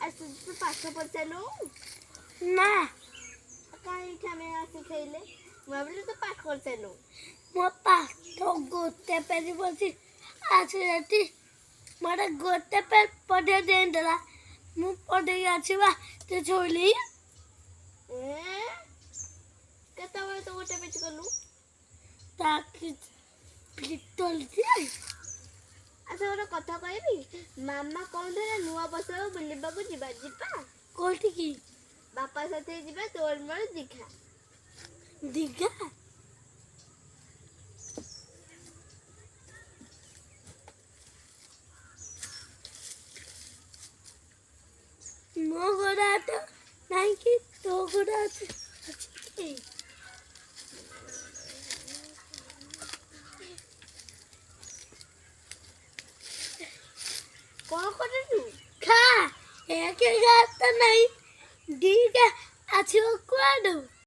ତୁ ପାଠ ପଚାରିଲୁ ନା କାହିଁକି ଆମେ ଆସି ଖାଇଲେ ମୁଁ ଭାବିଲି ତୁ ପାଠ ପଚାରିଲୁ। ମୋ ପାଠ ଗୋଟେ ପେଜ ବସି ଆସିଛି ମୋତେ ଗୋଟେ ପେଜ ପଢ଼େଇ ଦେଇଦେଲା ମୁଁ ପଢ଼େଇ ଆସିବା ତୁ ଶୋଇଲି କେତେବେଳେ ତୁ ଗୋଟେ ପେଜ କଲୁ? ତାକି ଭିତର ଆଚ୍ଛା ଗୋଟେ କଥା କହିବି ମାମା କହୁଥିଲେ ନୂଆ ବର୍ଷ ବୁଲିବାକୁ ଯିବା କୋଉଠିକି? ବାପା ସାଥିରେ ଯିବା ତୋର ମୋର ଦୀଘା। ଦୀଘା ମୋ ଗୋଡ଼ ହାତ ନାହିଁ କି ତୋ ଗୋଡ଼ ହାତ ଅଛି କି? କ'ଣ କରୁଛୁ? ଖା ଏକ ହାତ ନାହିଁ ଦିଟା ଆସିବ କୁଆଡୁ?